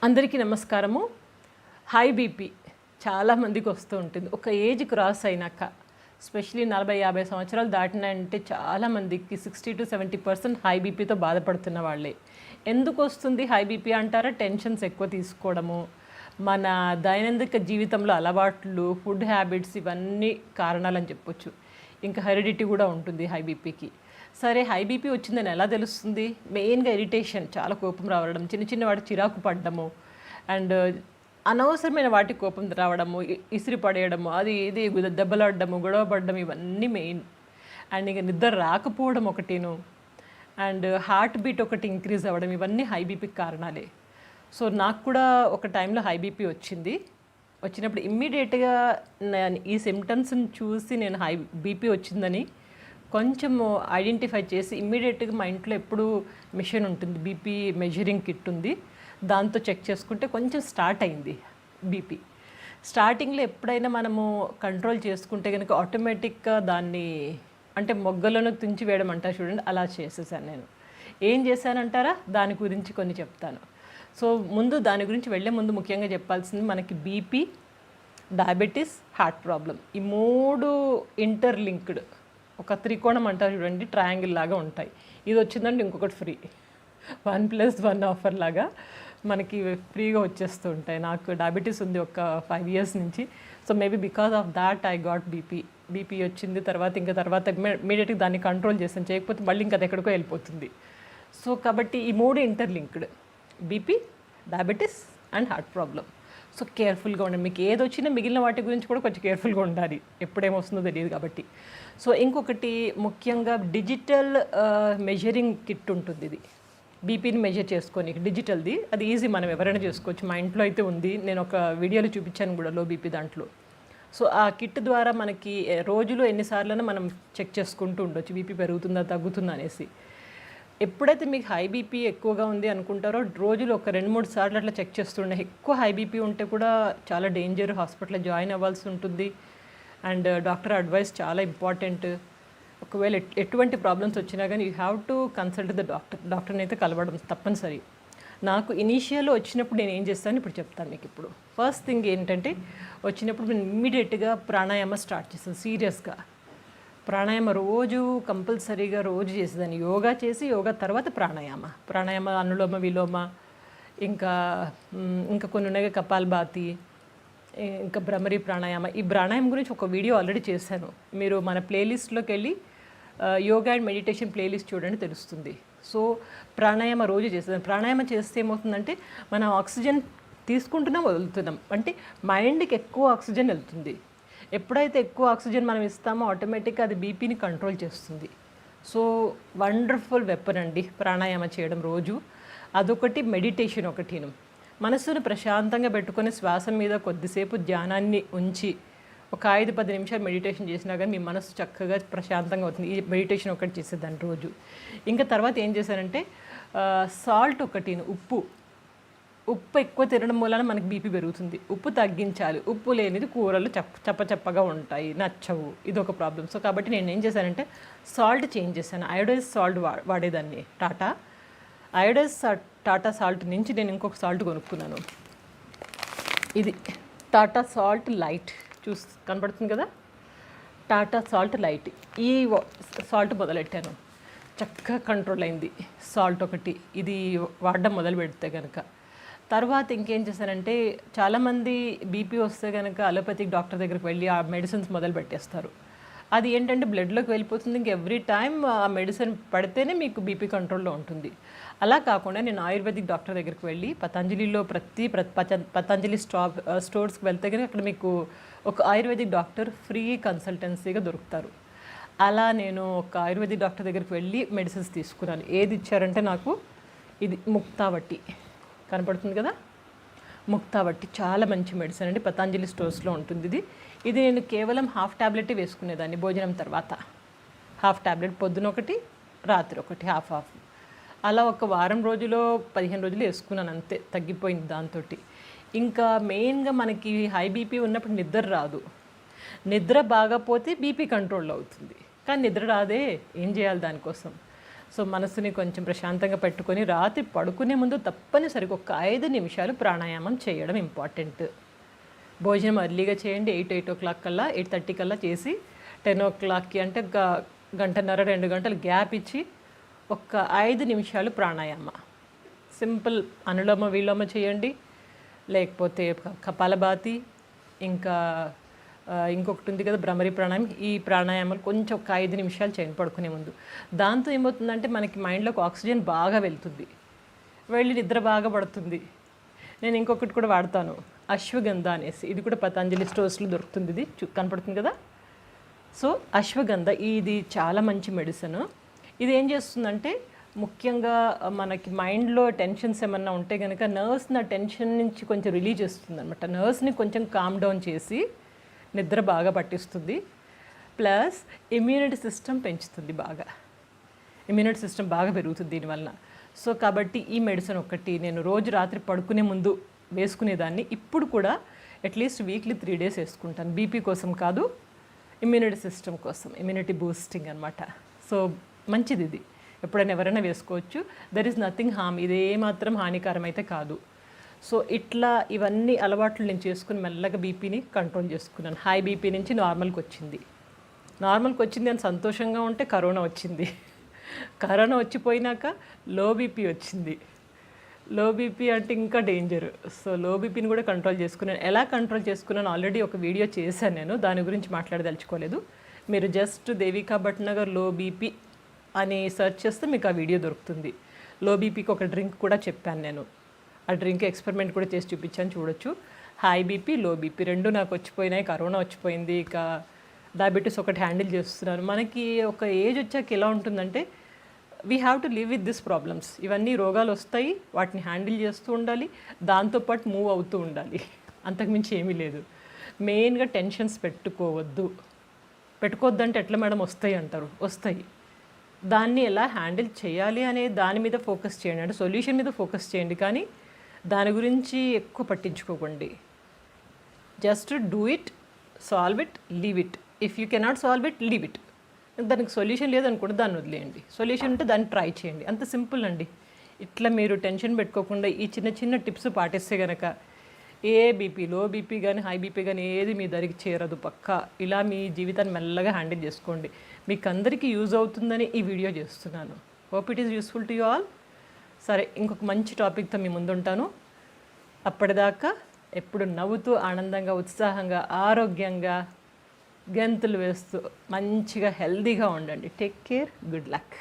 అందరికీ నమస్కారము. High BP చాలామందికి వస్తూ ఉంటుంది. ఒక ఏజ్ క్రాస్ అయినాక, ఎస్పెషలీ 40-50 సంవత్సరాలు దాటినాయంటే చాలామందికి 60-70% హై బీపీతో బాధపడుతున్న వాళ్ళే. ఎందుకు వస్తుంది హై బీపీ అంటారా? టెన్షన్స్ ఎక్కువ తీసుకోవడము, మన దైనందిక జీవితంలో అలవాట్లు, ఫుడ్ హ్యాబిట్స్, ఇవన్నీ కారణాలని చెప్పొచ్చు. ఇంకా హెరిడిటీ కూడా ఉంటుంది హై బీపీకి. సరే, హై బీపీ వచ్చిందని ఎలా తెలుస్తుంది? మెయిన్గా ఇరిటేషన్, చాలా కోపం రావడం, చిన్న చిన్న వాటికి చిరాకు పడ్డము, అండ్ అనవసరమైన వాటికి కోపం రావడము, ఇసిరి పడేయడము, అది ఇది దెబ్బలాడడము, గొడవ పడడం, ఇవన్నీ మెయిన్. అండ్ ఇక నిద్ర రాకపోవడం ఒకటిను, అండ్ హార్ట్ బీట్ ఒకటి ఇంక్రీజ్ అవ్వడం, ఇవన్నీ హై బీపీకి కారణాలే. సో నాకు కూడా ఒక టైంలో హై బీపీ వచ్చినప్పుడు ఇమ్మీడియట్గా ఈ సిమ్టమ్స్ని చూసి నేను హై బీపీ వచ్చిందని కొంచెం ఐడెంటిఫై చేసి ఇమ్మీడియట్గా మా ఇంట్లో ఎప్పుడు మిషన్ ఉంటుంది, బీపీ మెజరింగ్ కిట్ ఉంది, దాంతో చెక్ చేసుకుంటే కొంచెం స్టార్ట్ అయింది బీపీ. స్టార్టింగ్లో ఎప్పుడైనా మనము కంట్రోల్ చేసుకుంటే కనుక ఆటోమేటిక్గా దాన్ని, అంటే మొగ్గలను తుంచి వేయడం అంటారు చూడండి, అలా చేసేసాను నేను. ఏం చేశానంటారా? దాని గురించి కొన్ని చెప్తాను. సో దాని గురించి వెళ్ళే ముందు ముఖ్యంగా చెప్పాల్సింది, మనకి బీపీ, డయాబెటీస్, హార్ట్ ప్రాబ్లం, ఈ మూడు ఇంటర్లింక్డ్. ఒక త్రికోణం అంటారు చూడండి, ట్రయాంగిల్ లాగా ఉంటాయి. ఇది వచ్చిందంటే ఇంకొకటి ఫ్రీ, 1+1 ఆఫర్ లాగా మనకి ఫ్రీగా వచ్చేస్తూ ఉంటాయి. నాకు డయాబెటీస్ ఉంది ఒక 5 years నుంచి. So maybe because of that I got BP వచ్చింది. తర్వాత ఇమీడియట్గా దాన్ని కంట్రోల్ చేస్తాను, చేయకపోతే మళ్ళీ ఇంకా అది ఎక్కడికో వెళ్ళిపోతుంది. సో కాబట్టి ఈ మూడు interlinked, BP, diabetes and heart problem. So కేర్ఫుల్గా ఉండండి. మీకు ఏది వచ్చినా మిగిలిన వాటి గురించి కూడా కొంచెం కేర్ఫుల్గా ఉండాలి, ఎప్పుడేమొస్తుందో తెలియదు కాబట్టి. సో ఇంకొకటి ముఖ్యంగా డిజిటల్ మెజరింగ్ కిట్ ఉంటుంది. ఇది బీపీని మెజర్ చేసుకొని డిజిటల్ది, అది ఈజీ, మనం ఎవరైనా చేసుకోవచ్చు. మా ఇంట్లో అయితే ఉంది, నేను ఒక వీడియోలో చూపించాను కూడా లో బీపీ దాంట్లో. సో ఆ కిట్ ద్వారా మనకి రోజులో ఎన్నిసార్లైనా మనం చెక్ చేసుకుంటూ ఉండొచ్చు, బీపీ పెరుగుతుందా తగ్గుతుందా అనేసి. ఎప్పుడైతే మీకు హై బీపీ ఎక్కువగా ఉంది అనుకుంటారో, రోజులు ఒక 2-3 సార్లు అట్లా చెక్ చేస్తుండే. ఎక్కువ హై బీపీ ఉంటే కూడా చాలా డేంజర్, హాస్పిటల్లో జాయిన్ అవ్వాల్సి ఉంటుంది. అండ్ డాక్టర్ అడ్వైస్ చాలా ఇంపార్టెంట్. ఒకవేళ ఎటువంటి ప్రాబ్లమ్స్ వచ్చినా కానీ you have to consult the డాక్టర్ని అయితే కలవడం తప్పనిసరి. నాకు ఇనీషియల్లో వచ్చినప్పుడు నేను ఏం చేస్తాను ఇప్పుడు చెప్తాను మీకు. ఇప్పుడు ఫస్ట్ థింగ్ ఏంటంటే, వచ్చినప్పుడు నేను ఇమ్మీడియట్గా ప్రాణాయామ స్టార్ట్ చేస్తాను. సీరియస్గా ప్రాణాయామ రోజు కంపల్సరీగా రోజు చేసేదాన్ని. యోగా తర్వాత ప్రాణాయామ అనులోమ విలోమ, ఇంకా కొన్ని ఉన్నాయి, కపాల్భాతి, ఇంకా భ్రమరి ప్రాణాయామ. ఈ ప్రాణాయామం గురించి ఒక వీడియో ఆల్రెడీ చేశాను. మీరు మన ప్లేలిస్ట్లోకి వెళ్ళి యోగా అండ్ మెడిటేషన్ ప్లేలిస్ట్ చూడండి, తెలుస్తుంది. సో ప్రాణాయామ రోజు చేసేదాన్ని. ప్రాణాయామం చేస్తే ఏమవుతుందంటే, మనం ఆక్సిజన్ తీసుకుంటున్నాం, వదులుతున్నాం, అంటే మైండ్కి ఎక్కువ ఆక్సిజన్ వెళ్తుంది. ఎప్పుడైతే ఎక్కువ ఆక్సిజన్ మనం ఇస్తామో ఆటోమేటిక్గా అది బీపీని కంట్రోల్ చేస్తుంది. సో వండర్ఫుల్ వెపన్ అండి ప్రాణాయామ చేయడం రోజు. అదొకటి. మెడిటేషన్ ఒకటిను, మనసును ప్రశాంతంగా పెట్టుకొని శ్వాస మీద కొద్దిసేపు ధ్యానాన్ని ఉంచి ఒక 5-10 నిమిషాలు మెడిటేషన్ చేసినా కానీ మీ మనసు చక్కగా ప్రశాంతంగా అవుతుంది. ఈ మెడిటేషన్ ఒకటి చేసేదాన్ని రోజు. ఇంకా తర్వాత ఏం చేశానంటే, సాల్ట్ ఒకటిను, ఉప్పు ఎక్కువ తినడం వలన మనకి బీపీ పెరుగుతుంది. ఉప్పు తగ్గించాలి. ఉప్పు లేనిది కూరలు చప్పగా ఉంటాయి, నచ్చవు. ఇది ఒక ప్రాబ్లం. సో కాబట్టి నేను ఏం చేశానంటే, సాల్ట్ చేంజ్ చేశాను. అయోడైజ్ సాల్ట్ వాడేదాన్ని, టాటా సాల్ట్ నుంచి నేను ఇంకొక సాల్ట్ కొనుక్కున్నాను. ఇది టాటా సాల్ట్ లైట్, కనపడుతుంది కదా, టాటా సాల్ట్ లైట్. ఈ సాల్ట్ మొదలెట్టాను, చక్కగా కంట్రోల్ అయింది సాల్ట్ ఒకటి. ఇది వాడడం మొదలు పెడితే కనుక. తర్వాత ఇంకేం చేశానంటే, చాలామంది బీపీ వస్తే కనుక అలోపతిక్ డాక్టర్ దగ్గరికి వెళ్ళి ఆ మెడిసిన్స్ మొదలు పెట్టేస్తారు. అది ఏంటంటే బ్లడ్లోకి వెళ్ళిపోతుంది. ఇంక ఎవ్రీ టైం ఆ మెడిసిన్ పడితేనే మీకు బీపీ కంట్రోల్లో ఉంటుంది. అలా కాకుండా నేను ఆయుర్వేదిక్ డాక్టర్ దగ్గరికి వెళ్ళి, పతంజలిలో పతంజలి స్టోర్స్కి వెళ్తే కనుక అక్కడ మీకు ఒక ఆయుర్వేదిక్ డాక్టర్ ఫ్రీ కన్సల్టెన్సీగా దొరుకుతారు. అలా నేను ఒక ఆయుర్వేదిక్ డాక్టర్ దగ్గరికి వెళ్ళి మెడిసిన్స్ తీసుకున్నాను. ఏది ఇచ్చారంటే నాకు, ఇది ముక్తావట్టి కనపడుతుంది కదా, ముక్తావట్టి చాలా మంచి మెడిసిన్ అండి, పతంజలి స్టోర్స్లో ఉంటుంది. ఇది నేను కేవలం 1/2 టాబ్లెట్ వేసుకునేదాన్ని భోజనం తర్వాత. 1/2 టాబ్లెట్, పొద్దున ఒకటి, రాత్రి ఒకటి, హాఫ్. అలా ఒక వారం రోజులో 15 రోజులు వేసుకున్నాను, అంతే, తగ్గిపోయింది దాంతో. ఇంకా మెయిన్గా మనకి హై బీపీ ఉన్నప్పుడు నిద్ర రాదు. నిద్ర బాగపోతే బీపీ కంట్రోల్లో అవుతుంది, కానీ నిద్ర రాదే, ఏం చేయాలి దానికోసం? సో మనసుని కొంచెం ప్రశాంతంగా పెట్టుకొని రాత్రి పడుకునే ముందు తప్పనిసరిగా ఒక 5 నిమిషాలు ప్రాణాయామం చేయడం ఇంపార్టెంట్. భోజనం ఎర్లీగా చేయండి, 8 కల్లా 8:30 కల్లా చేసి 10 అంటే గంటన్నర 2 గంటలు గ్యాప్ ఇచ్చి ఒక 5 నిమిషాలు ప్రాణాయామ. సింపుల్ అనులోమ విలోమ చేయండి, లేకపోతే కపాలభాతి, ఇంకా ఇంకొకటి ఉంది కదా భ్రమరి ప్రాణాయామం. ఈ ప్రాణాయామాలు కొంచెం ఒక 5 నిమిషాలు చేయండి పడుకునే ముందు. దాంతో ఏమవుతుందంటే మనకి మైండ్లోకి ఆక్సిజన్ బాగా వెళ్తుంది, వెళ్ళి నిద్ర బాగా పడుతుంది. నేను ఇంకొకటి కూడా వాడతాను, అశ్వగంధ అనేసి. ఇది కూడా పతంజలి స్టోర్స్లో దొరుకుతుంది. ఇది కనపడుతుంది కదా. సో అశ్వగంధ ఇది చాలా మంచి మెడిసిన్. ఇది ఏం చేస్తుందంటే ముఖ్యంగా మనకి మైండ్లో టెన్షన్స్ ఏమన్నా ఉంటే కనుక నర్వ్స్ని ఆ టెన్షన్ నుంచి కొంచెం రిలీజ్ చేస్తుంది అనమాట. నర్వ్స్ని కొంచెం కామ్ డౌన్ చేసి నిద్ర బాగా పట్టిస్తుంది. ప్లస్ ఇమ్యూనిటీ సిస్టమ్ పెంచుతుంది, బాగా ఇమ్యూనిటీ సిస్టమ్ బాగా పెరుగుతుంది దీనివల్ల. సో కాబట్టి ఈ మెడిసిన్ ఒకటి నేను రోజు రాత్రి పడుకునే ముందు వేసుకునేదాన్ని. ఇప్పుడు కూడా అట్లీస్ట్ వీక్లీ 3 days వేసుకుంటాను. బీపీ కోసం కాదు, ఇమ్యూనిటీ సిస్టమ్ కోసం, ఇమ్యూనిటీ బూస్టింగ్ అనమాట. సో మంచిది ఇది, ఎప్పుడైనా ఎవరైనా వేసుకోవచ్చు. దెర్ ఈజ్ నథింగ్ హామ్, ఇది ఏమాత్రం హానికరం అయితే కాదు. సో ఇట్లా ఇవన్నీ అలవాట్లు నేను చేసుకుని మెల్లగా బీపీని కంట్రోల్ చేసుకున్నాను. హై బీపీ నుంచి నార్మల్కి వచ్చింది అని సంతోషంగా ఉంటే కరోనా వచ్చింది. కరోనా వచ్చిపోయినాక లో బీపీ వచ్చింది. లో బీపీ అంటే ఇంకా డేంజర్. సో లో బీపీని కూడా కంట్రోల్ చేసుకున్నాను. ఎలా కంట్రోల్ చేసుకున్నాను ఆల్రెడీ ఒక వీడియో చేశాను నేను, దాని గురించి మాట్లాడదలుచుకోలేదు. మీరు just Devika Bhatnagar low BP అని సెర్చ్ చేస్తే మీకు ఆ వీడియో దొరుకుతుంది. లో బీపీకి ఒక డ్రింక్ కూడా చెప్పాను నేను, ఆ డ్రింక్ ఎక్స్పెరిమెంట్ కూడా చేసి చూపించాను, చూడొచ్చు. హై బీపీ లో బీపీ 2 నాకు వచ్చిపోయినాయి. కరోనా వచ్చిపోయింది, ఇక డయాబెటీస్ ఒకటి హ్యాండిల్ చేస్తున్నాను. మనకి ఒక ఏజ్ వచ్చాక ఎలా ఉంటుందంటే we have to live with this problems. ఇవన్నీ రోగాలు వస్తాయి, వాటిని హ్యాండిల్ చేస్తూ ఉండాలి, దాంతోపాటు మూవ్ అవుతూ ఉండాలి. అంతకుమించి ఏమీ లేదు. మెయిన్గా టెన్షన్స్ పెట్టుకోవద్దంటే ఎట్లా మేడం వస్తాయి అంటారు, వస్తాయి. దాన్ని ఎలా హ్యాండిల్ చేయాలి అనే దాని మీద ఫోకస్ చేయండి, అంటే సొల్యూషన్ మీద ఫోకస్ చేయండి, కానీ దాని గురించి ఎక్కువ పట్టించుకోకండి. Just do it, solve it, leave it. If you cannot solve it, leave it. దానికి సొల్యూషన్ లేదనుకుంటే దాన్ని వదిలేయండి. సొల్యూషన్ ఉంటే దాన్ని ట్రై చేయండి, అంత సింపుల్ అండి. ఇట్లా మీరు టెన్షన్ పెట్టుకోకుండా ఈ చిన్న చిన్న టిప్స్ పాటిస్తే కనుక ఏ బీపీ, లో బీపీ కానీ హై బీపీ కానీ ఏది మీ దరికి చేరదు పక్కా. ఇలా మీ జీవితాన్ని మెల్లగా హ్యాండిల్ చేసుకోండి. మీకు అందరికీ యూజ్ అవుతుందని ఈ వీడియో చేస్తున్నాను. Hope it is useful to you all. సరే, ఇంకొక మంచి టాపిక్తో మీ ముందుంటాను. అప్పటిదాకా ఎప్పుడు నవ్వుతూ ఆనందంగా ఉత్సాహంగా ఆరోగ్యంగా గంతులు వేస్తూ మంచిగా హెల్దీగా ఉండండి. Take care, good luck.